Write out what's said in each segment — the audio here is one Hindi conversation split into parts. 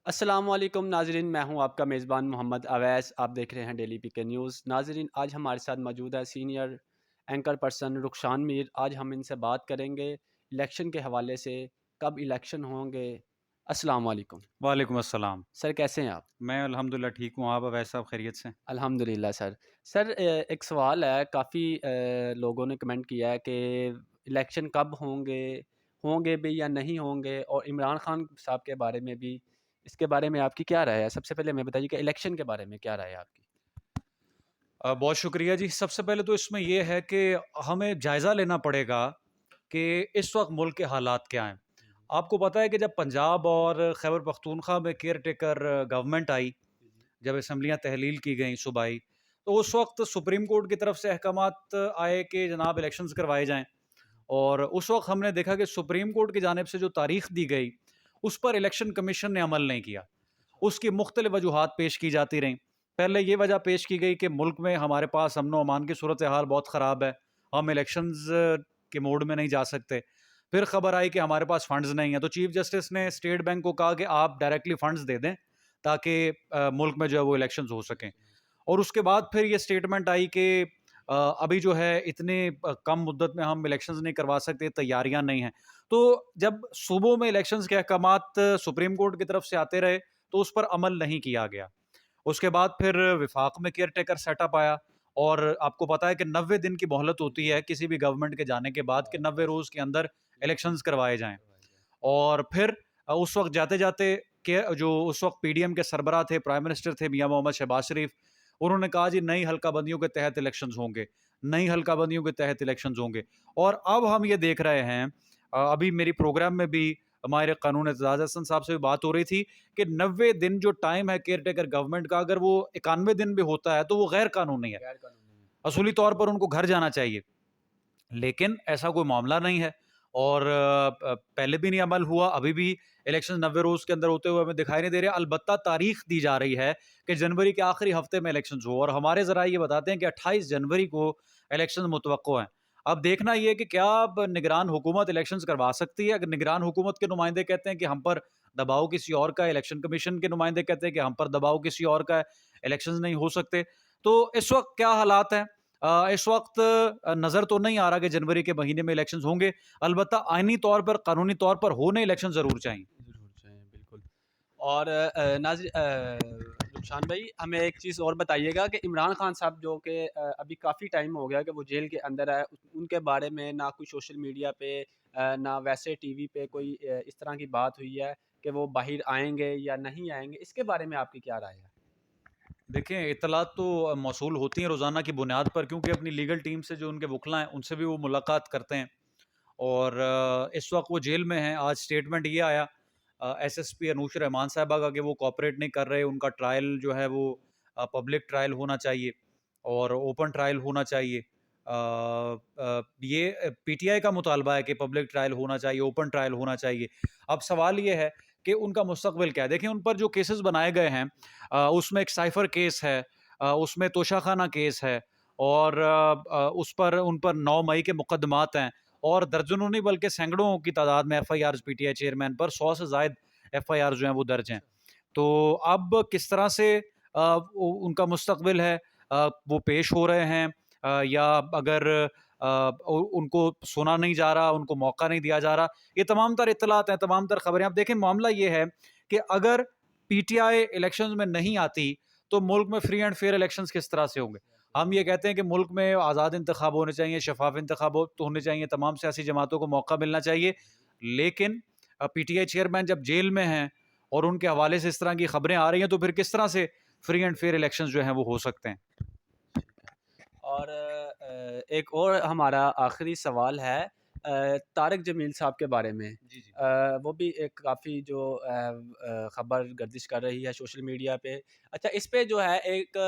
अस्सलाम वालेकुम नाज़रीन, मैं हूं आपका मेज़बान मोहम्मद अवैस। आप देख रहे हैं डेली पीके न्यूज़। नाज़रीन, आज हमारे साथ मौजूद है सीनियर एंकर पर्सन रुखशान मीर। आज हम इनसे बात करेंगे इलेक्शन के हवाले से, कब इलेक्शन होंगे। अस्सलाम वालेकुम वालेकुम अस्सलाम। सर, कैसे हैं आप? मैं अल्हम्दुलिल्लाह ठीक हूँ, आप अवैस साहब खैरियत से? अल्हम्दुलिल्लाह सर। सर, एक सवाल है, काफ़ी लोगों ने कमेंट किया है कि इलेक्शन कब होंगे, होंगे भी या नहीं होंगे, और इमरान खान साहब के बारे में भी, इसके बारे में आपकी क्या राय है? सबसे पहले हमें बताइए कि इलेक्शन के बारे में क्या राय है आपकी? बहुत शुक्रिया जी। सबसे पहले तो इसमें ये है कि हमें जायज़ा लेना पड़ेगा कि इस वक़्त मुल्क के हालात क्या हैं। आपको पता है कि जब पंजाब और खैबर पख्तूनख्वा में केयर टेकर गवर्नमेंट आई, जब असम्बलियाँ तहलील की गईं सूबाई, तो उस वक़्त सुप्रीम कोर्ट की तरफ से अहकामात आए कि जनाब इलेक्शंस करवाए जाएँ। और उस वक़्त हमने देखा कि सुप्रीम कोर्ट की जानिब से जो तारीख़ दी गई, उस पर इलेक्शन कमीशन ने अमल नहीं किया। उसकी मुख्तलिफ़ वजूहात पेश की जाती रहीं। पहले ये वजह पेश की गई कि मुल्क में हमारे पास अमन-ओ-अमान की सूरत हाल बहुत ख़राब है, हम इलेक्शंस के मोड में नहीं जा सकते। फिर खबर आई कि हमारे पास फंड्स नहीं है, तो चीफ जस्टिस ने स्टेट बैंक को कहा कि आप डायरेक्टली फंड्स दे दें, ताकि मुल्क में जो है वो इलेक्शंस हो सकें। और उसके बाद फिर ये स्टेटमेंट आई कि अभी जो है इतने कम मुद्दत में हम इलेक्शंस नहीं करवा सकते, तैयारियां नहीं हैं। तो जब सूबों में इलेक्शंस के अहकामात सुप्रीम कोर्ट की तरफ से आते रहे, तो उस पर अमल नहीं किया गया। उसके बाद फिर विफाक में केयर टेकर सेटअप आया, और आपको पता है कि 90 दिन की मोहलत होती है किसी भी गवर्नमेंट के जाने के बाद, कि 90 रोज़ के अंदर इलेक्शंस करवाए जाएं। और फिर उस वक्त जाते जाते के जो उस वक्त पीडीएम के सरबराह थे, प्राइम मिनिस्टर थे मियां मोहम्मद शहबाज शरीफ, उन्होंने कहा जी नई हल्काबंदियों के तहत इलेक्शंस होंगे, नई हल्काबंदियों के तहत इलेक्शंस होंगे। और अब हम ये देख रहे हैं, अभी मेरी प्रोग्राम में भी हमारे कानून एजाज हसन साहब से भी बात हो रही थी कि 90 दिन जो टाइम है केयर टेकर गवर्नमेंट का, अगर वो 91 दिन भी होता है तो वो गैर कानूनी है। गैर कानूनी है। असूली तौर पर उनको घर जाना चाहिए, लेकिन ऐसा कोई मामला नहीं है। और पहले भी नहीं अमल हुआ, अभी भी इलेक्शन 90 रोज के अंदर होते हुए हमें दिखाई नहीं दे रहे। अलबत्ता तारीख दी जा रही है कि जनवरी के आखिरी हफ्ते में इलेक्शन हो, और हमारे जरा ये बताते हैं कि 28 जनवरी को इलेक्शन मुतवक्को हैं। अब देखना ये है कि क्या अब निगरान हुकूमत इलेक्शन करवा सकती है। अगर निगरान हुकूमत के नुमाइंदे कहते हैं कि हम पर दबाव किसी और का है, इलेक्शन कमीशन के नुमाइंदे कहते हैं कि हम पर दबाव किसी और का है, इलेक्शन नहीं हो सकते, तो इस वक्त क्या हालात हैं? इस वक्त नज़र तो नहीं आ रहा कि जनवरी के महीने में इलेक्शंस होंगे। अलबत्ता आईनी तौर पर, कानूनी तौर पर होने इलेक्शन ज़रूर चाहिए। ज़रूर चाहिए, बिल्कुल। और रुखसान भाई, हमें एक चीज़ और बताइएगा कि इमरान खान साहब जो कि अभी काफ़ी टाइम हो गया कि वो जेल के अंदर है, उनके बारे में ना कोई सोशल मीडिया पे, ना वैसे टीवी पे कोई इस तरह की बात हुई है कि वो बाहर आएँगे या नहीं आएँगे। इसके बारे में आपकी क्या राय है? देखें, इत्तलात तो मौसूल होती हैं रोज़ाना की बुनियाद पर, क्योंकि अपनी लीगल टीम से जो उनके वकला हैं, उनसे भी वो मुलाकात करते हैं। और इस वक्त वो जेल में हैं। आज स्टेटमेंट ये आया एसएसपी अनूश रहमान साहबा का, कि वो कोऑपरेट नहीं कर रहे, उनका ट्रायल जो है वो पब्लिक ट्रायल होना चाहिए और ओपन ट्रायल होना चाहिए। ये पीटीआई का मुतालबा है कि पब्लिक ट्रायल होना चाहिए, ओपन ट्रायल होना चाहिए। अब सवाल ये है कि उनका मुस्तकबिल क्या है। देखिए, उन पर जो केसेस बनाए गए हैं, उसमें एक साइफर केस है, उसमें तोशाखाना केस है, और उस पर उन पर 9 मई के मुकदमात हैं, और दर्जनों नहीं बल्कि सैकड़ों की तादाद में एफआईआर पीटीआई चेयरमैन पर 100 से ज़ायद एफआईआर जो हैं वो दर्ज हैं। अच्छा। तो अब किस तरह से उनका मुस्तकबिल है, वो पेश हो रहे हैं, या अगर उनको सुना नहीं जा रहा, उनको मौका नहीं दिया जा रहा, ये तमाम तर इत्तलात हैं, तमाम तर खबरें। आप देखें, मामला ये है कि अगर पीटीआई इलेक्शन में नहीं आती, तो मुल्क में फ्री एंड फेयर इलेक्शन किस तरह से होंगे। हम ये कहते हैं कि मुल्क में आज़ाद इंतखाब होने चाहिए, शफाफ इंतखाब होने चाहिए, तमाम सियासी जमातों को मौका मिलना चाहिए। लेकिन पीटीआई चेयरमैन जब जेल में हैं और उनके हवाले से इस तरह की खबरें आ रही हैं, तो फिर किस तरह से फ्री एंड फेयर इलेक्शंस जो हैं वो हो सकते हैं। और एक और हमारा आखिरी सवाल है तारिक जमील साहब के बारे में। जी जी। वो भी एक काफ़ी जो खबर गर्दिश कर रही है सोशल मीडिया पे। अच्छा, इस पे जो है एक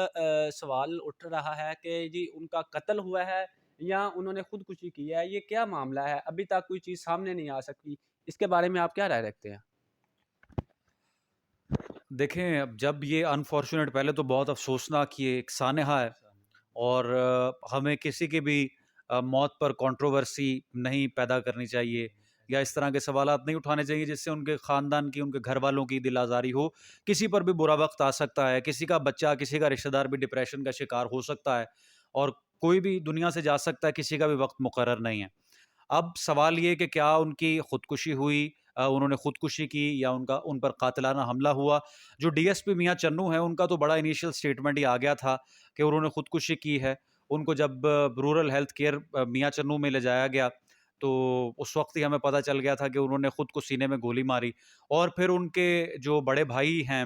सवाल उठ रहा है कि जी उनका कत्ल हुआ है या उन्होंने खुदकुशी की है, ये क्या मामला है? अभी तक कोई चीज़ सामने नहीं आ सकी। इसके बारे में आप क्या राय रखते हैं? देखें, अब जब ये अनफॉर्चुनेट, पहले तो बहुत अफसोसनाक ये एक सानहा है, और हमें किसी की भी मौत पर कंट्रोवर्सी नहीं पैदा करनी चाहिए। या इस तरह के सवालात नहीं उठाने चाहिए जिससे उनके ख़ानदान की, उनके घरवालों की दिल आज़ारी हो। किसी पर भी बुरा वक़्त आ सकता है, किसी का बच्चा, किसी का रिश्तेदार भी डिप्रेशन का शिकार हो सकता है और कोई भी दुनिया से जा सकता है, किसी का भी वक़्त मुक़र्रर नहीं है। अब सवाल ये कि क्या उनकी खुदकुशी हुई, उन्होंने खुदकुशी की या उनका उन पर कातिलाना हमला हुआ। जो डीएसपी मियाँ चन्नू हैं, उनका तो बड़ा इनिशियल स्टेटमेंट ही आ गया था कि उन्होंने खुदकुशी की है। उनको जब रूरल हेल्थ केयर मियाँ चन्नू में ले जाया गया, तो उस वक़्त ही हमें पता चल गया था कि उन्होंने खुद को सीने में गोली मारी और फिर उनके जो बड़े भाई हैं,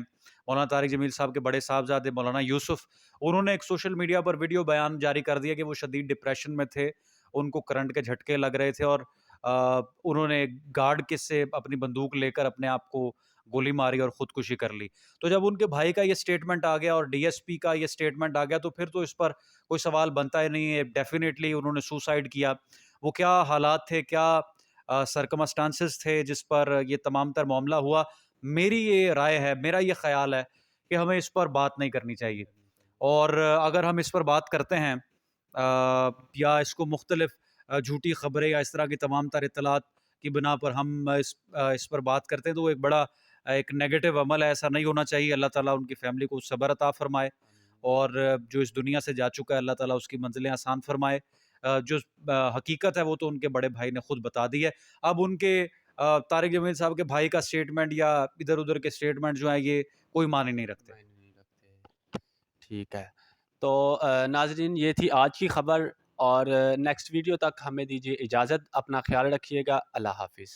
मौलाना तारिक जमील साहब के बड़े साहबज़ादे मौलाना यूसुफ़, उन्होंने एक सोशल मीडिया पर वीडियो बयान जारी कर दिया कि वो शदीद डिप्रेशन में थे, उनको करंट के झटके लग रहे थे और उन्होंने गार्ड के से अपनी बंदूक लेकर अपने आप को गोली मारी और खुदकुशी कर ली। तो जब उनके भाई का ये स्टेटमेंट आ गया और डीएसपी का ये स्टेटमेंट आ गया, तो फिर तो इस पर कोई सवाल बनता ही नहीं है। डेफ़िनिटली उन्होंने सुसाइड किया। वो क्या हालात थे, क्या सर्कमस्टांसेस थे जिस पर ये तमाम तर मामला हुआ। मेरी ये राय है, मेरा ये ख़्याल है कि हमें इस पर बात नहीं करनी चाहिए और अगर हम इस पर बात करते हैं या इसको मुख्तलिफ झूठी ख़बरें या इस तरह की तमाम तर इत्तलात की बिना पर हम इस पर बात करते हैं, तो वो एक बड़ा एक नेगेटिव अमल है, ऐसा नहीं होना चाहिए। अल्लाह ताला उनकी फ़ैमिली को सब्र अता फ़रमाए और जो इस दुनिया से जा चुका है, अल्लाह ताला उसकी मंज़िलें आसान फ़रमाए। जो हकीकत है, वो तो उनके बड़े भाई ने खुद बता दी है। अब उनके तारिक जमील साहब के भाई का स्टेटमेंट या इधर-उधर के स्टेटमेंट जो हैं, ये कोई मायने नहीं रखते। मायने नहीं रखते। ठीक है। तो नाज़रीन, ये थी आज की खबर और नेक्स्ट वीडियो तक हमें दीजिए इजाज़त। अपना ख़्याल रखिएगा। अल्लाह हाफ़िज़।